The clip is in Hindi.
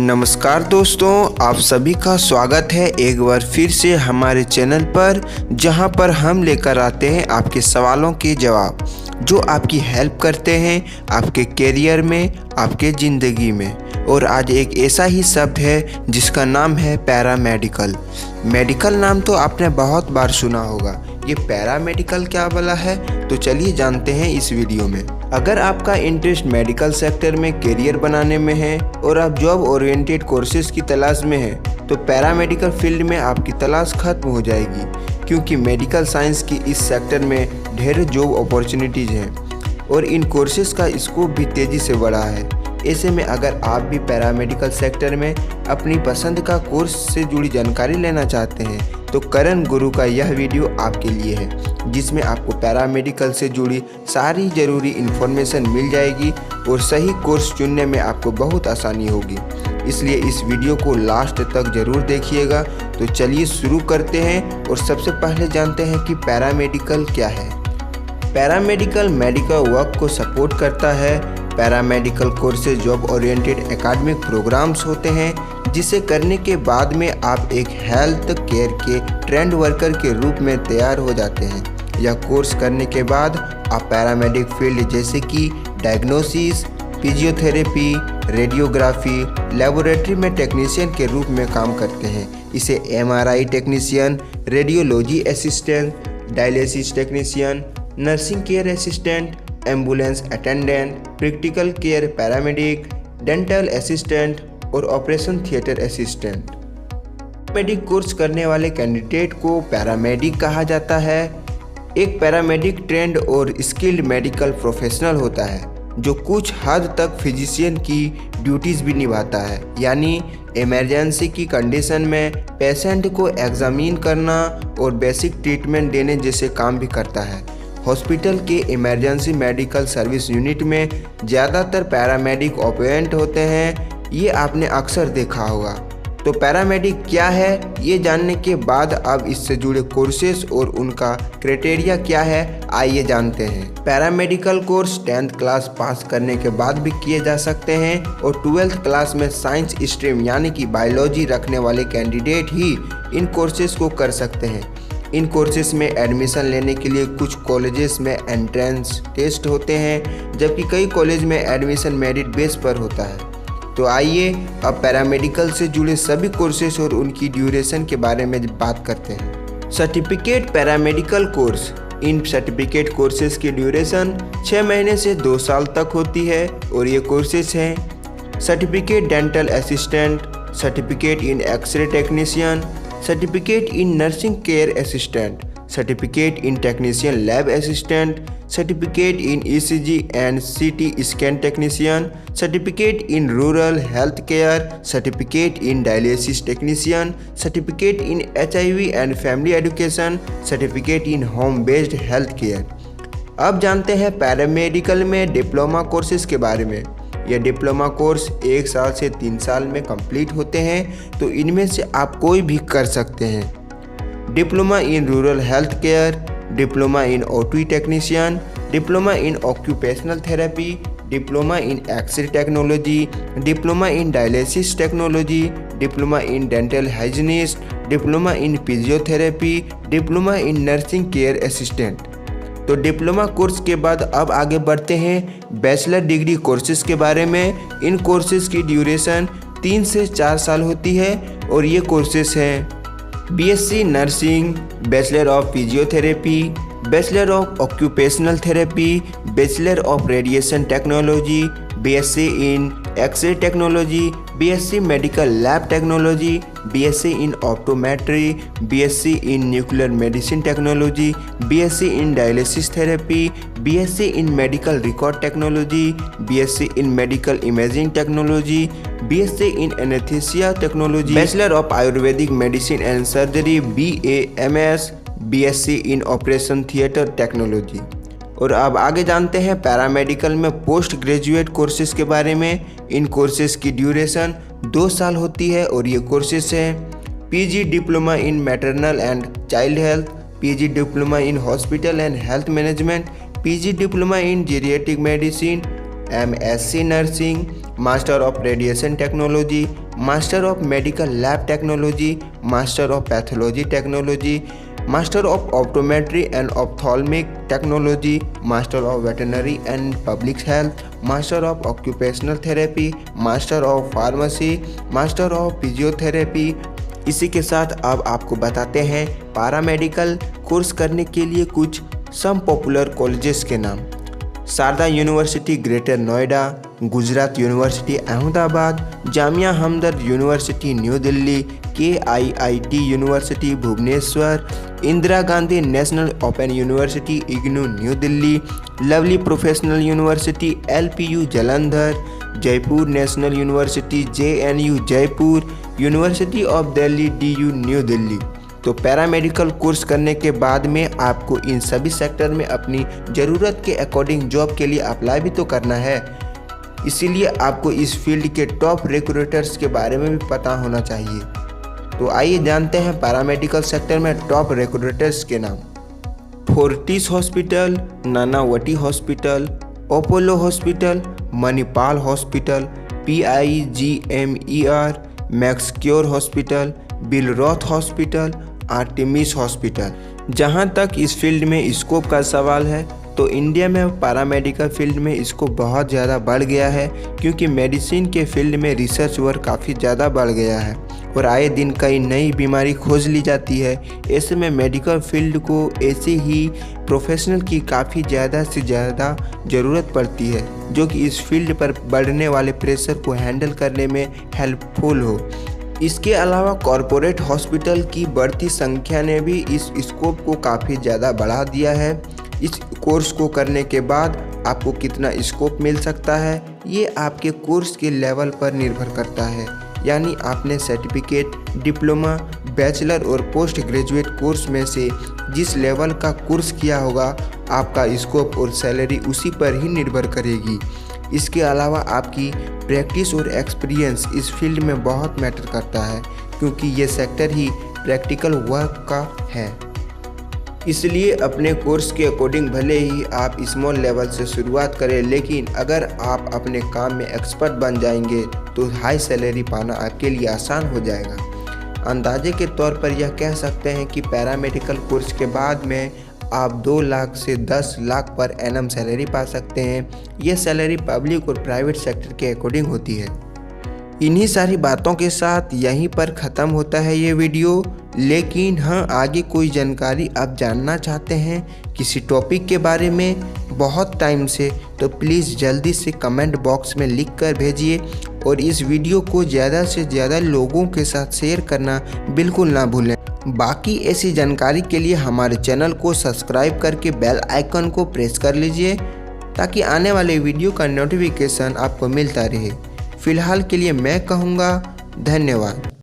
नमस्कार दोस्तों, आप सभी का स्वागत है एक बार फिर से हमारे चैनल पर, जहां पर हम लेकर आते हैं आपके सवालों के जवाब जो आपकी हेल्प करते हैं आपके करियर में, आपके ज़िंदगी में। और आज एक ऐसा ही शब्द है जिसका नाम है पैरामेडिकल। मेडिकल नाम तो आपने बहुत बार सुना होगा, ये पैरामेडिकल क्या वाला है तो चलिए जानते हैं इस वीडियो में। अगर आपका इंटरेस्ट मेडिकल सेक्टर में करियर बनाने में है और आप जॉब ओरिएंटेड कोर्सेज की तलाश में हैं तो पैरामेडिकल फील्ड में आपकी तलाश खत्म हो जाएगी, क्योंकि मेडिकल साइंस की इस सेक्टर में ढेर जॉब अपॉर्चुनिटीज़ हैं और इन कोर्सेज का स्कोप भी तेज़ी से बढ़ा है। ऐसे में अगर आप भी पैरामेडिकल सेक्टर में अपनी पसंद का कोर्स से जुड़ी जानकारी लेना चाहते हैं तो करण गुरु का यह वीडियो आपके लिए है, जिसमें आपको पैरामेडिकल से जुड़ी सारी ज़रूरी इन्फॉर्मेशन मिल जाएगी और सही कोर्स चुनने में आपको बहुत आसानी होगी। इसलिए इस वीडियो को लास्ट तक ज़रूर देखिएगा। तो चलिए शुरू करते हैं और सबसे पहले जानते हैं कि पैरामेडिकल क्या है। पैरामेडिकल मेडिकल वर्क को सपोर्ट करता है। Paramedical courses job oriented academic programs होते हैं जिसे करने के बाद में आप एक हेल्थ केयर के ट्रेंड वर्कर के रूप में तैयार हो जाते हैं। यह कोर्स करने के बाद आप पैरामेडिक फील्ड जैसे कि डायग्नोसिस, फिजियोथेरेपी, रेडियोग्राफी, लेबोरेटरी में टेक्नीशियन के रूप में काम करते हैं। इसे MRI technician, radiology assistant, dialysis technician, nursing care assistant, ambulance attendant, critical care paramedic, dental assistant और operation theatre assistant. Paramedic course करने वाले कैंडिडेट को पैरामेडिक कहा जाता है। एक पैरामेडिक ट्रेंड और स्किल्ड मेडिकल प्रोफेशनल होता है जो कुछ हद तक फिजिशियन की ड्यूटीज़ भी निभाता है, यानी इमरजेंसी की कंडीशन में पेशेंट को एग्जामिन करना और बेसिक ट्रीटमेंट देने जैसे काम भी करता है। हॉस्पिटल के इमरजेंसी मेडिकल सर्विस यूनिट में ज़्यादातर पैरामेडिक ऑपरेंट होते हैं, ये आपने अक्सर देखा होगा। तो पैरामेडिक क्या है ये जानने के बाद अब इससे जुड़े कोर्सेज और उनका क्राइटेरिया क्या है आइए जानते हैं। Paramedical course 10th class pass करने के बाद भी किए जा सकते हैं और 12th क्लास में साइंस स्ट्रीम यानी कि बायोलॉजी रखने वाले कैंडिडेट ही इन कोर्सेज को कर सकते हैं। इन कोर्सेज में एडमिशन लेने के लिए कुछ कॉलेजेस में एंट्रेंस टेस्ट होते हैं, जबकि कई कॉलेज में एडमिशन मेरिट बेस पर होता है। तो आइए अब पैरामेडिकल से जुड़े सभी कोर्सेज और उनकी ड्यूरेशन के बारे में बात करते हैं। Certificate paramedical course. इन सर्टिफिकेट कोर्सेज की ड्यूरेशन 6 महीने से 2 साल तक होती है और ये कोर्सेज हैं certificate dental assistant, certificate in x-ray technician, certificate in nursing care assistant, certificate in technician lab assistant, certificate in ECG and CT scan technician, certificate in rural health care, certificate in dialysis technician, certificate in HIV and family education, certificate in home based health care. अब जानते हैं पैरामेडिकल में डिप्लोमा कोर्सेज के बारे में। यह डिप्लोमा कोर्स 1 साल से 3 साल में कंप्लीट होते हैं, तो इनमें से आप कोई भी कर सकते हैं। Diploma in rural health care, diploma in OT technician, diploma in occupational therapy, diploma in x-ray technology, diploma in dialysis technology, diploma in dental hygienist, diploma in physiotherapy, diploma in nursing care assistant. तो डिप्लोमा कोर्स के बाद अब आगे बढ़ते हैं बैचलर डिग्री कोर्सेज के बारे में। इन कोर्सेज की ड्यूरेशन 3 से 4 साल होती है और ये कोर्सेज हैं BSc nursing, bachelor of physiotherapy, bachelor of occupational therapy, bachelor of radiation technology, BSc in x-ray technology, BSc medical lab technology, BSc in optometry, BSc in nuclear medicine technology, BSc in dialysis therapy, BSc in medical record technology, BSc in medical imaging technology, BSc in anaesthesia technology, bachelor of Ayurvedic medicine and surgery BAMS, BSc in operation theatre technology. और अब आगे जानते हैं पैरामेडिकल में पोस्ट ग्रेजुएट कोर्सेज के बारे में। इन कोर्सेज की ड्यूरेशन 2 साल होती है और ये कोर्सेज हैं PG diploma in maternal and child health, PG diploma in hospital and health management, PG diploma in geriatric medicine, MSc nursing, master of radiation technology, master of medical lab technology, master of pathology technology, master of optometry and ophthalmic technology, master of veterinary and public health, master of occupational therapy, master of pharmacy, master of physiotherapy. इसी के साथ अब आपको बताते हैं पैरामेडिकल कोर्स करने के लिए कुछ सम पॉपुलर कॉलेजेस के नाम। Sharda University Greater Noida, Gujarat University Ahmedabad, Jamia Hamdard University New Delhi, KIIT University Bhubaneswar, Indira Gandhi National Open University IGNOU New Delhi, Lovely Professional University LPU Jalandhar, Jaipur National University JNU Jaipur, University of Delhi DU New Delhi. तो पैरामेडिकल कोर्स करने के बाद में आपको इन सभी सेक्टर में अपनी ज़रूरत के अकॉर्डिंग जॉब के लिए अप्लाई भी तो करना है, इसीलिए आपको इस फील्ड के टॉप रिक्रूटर्स के बारे में भी पता होना चाहिए। तो आइए जानते हैं पैरामेडिकल सेक्टर में टॉप रिक्रूटर्स के नाम। Fortis hospital, Nanavati hospital, Apollo hospital, Manipal hospital, PIGMER, Maxcure hospital, Billroth hospital, Artemis hospital. जहां तक इस फील्ड में स्कोप का सवाल है तो इंडिया में पैरामेडिकल फील्ड में इसको बहुत ज़्यादा बढ़ गया है, क्योंकि मेडिसिन के फील्ड में रिसर्च वर्क काफ़ी ज़्यादा बढ़ गया है और आए दिन कई नई बीमारी खोज ली जाती है। ऐसे में मेडिकल फील्ड को ऐसे ही प्रोफेशनल की काफ़ी ज़्यादा से ज़्यादा ज़रूरत पड़ती है, जो कि इस फील्ड पर बढ़ने वाले प्रेशर को हैंडल करने में हेल्पफुल हो। इसके अलावा कॉरपोरेट हॉस्पिटल की बढ़ती संख्या ने भी इस स्कोप को काफ़ी ज़्यादा बढ़ा दिया है। इस कोर्स को करने के बाद आपको कितना स्कोप मिल सकता है, ये आपके कोर्स के लेवल पर निर्भर करता है। यानी आपने सर्टिफिकेट, डिप्लोमा, बैचलर और पोस्ट ग्रेजुएट कोर्स में से जिस लेवल का कोर्स किया होगा, आपका स्कोप और सैलरी उसी पर ही निर्भर करेगी। इसके अलावा आपकी प्रैक्टिस और एक्सपीरियंस इस फील्ड में बहुत मैटर करता है, क्योंकि ये सेक्टर ही प्रैक्टिकल वर्क का है। इसलिए अपने कोर्स के अकॉर्डिंग भले ही आप स्मॉल लेवल से शुरुआत करें, लेकिन अगर आप अपने काम में एक्सपर्ट बन जाएंगे तो हाई सैलरी पाना आपके लिए आसान हो जाएगा। अंदाजे के तौर पर यह कह सकते हैं कि पैरामेडिकल कोर्स के बाद में आप 2 लाख से 10 लाख पर एनम सैलरी पा सकते हैं। यह सैलरी पब्लिक और प्राइवेट सेक्टर के अकॉर्डिंग होती है। इन्हीं सारी बातों के साथ यहीं पर ख़त्म होता है ये वीडियो। लेकिन हाँ, आगे कोई जानकारी आप जानना चाहते हैं किसी टॉपिक के बारे में बहुत टाइम से, तो प्लीज़ जल्दी से कमेंट बॉक्स में लिख कर भेजिए और इस वीडियो को ज़्यादा से ज़्यादा लोगों के साथ शेयर करना बिल्कुल ना भूलें। बाकी ऐसी जानकारी के लिए हमारे चैनल को सब्सक्राइब करके बेल आइकन को प्रेस कर लीजिए, ताकि आने वाले वीडियो का नोटिफिकेशन आपको मिलता रहे। फिलहाल के लिए मैं कहूँगा धन्यवाद।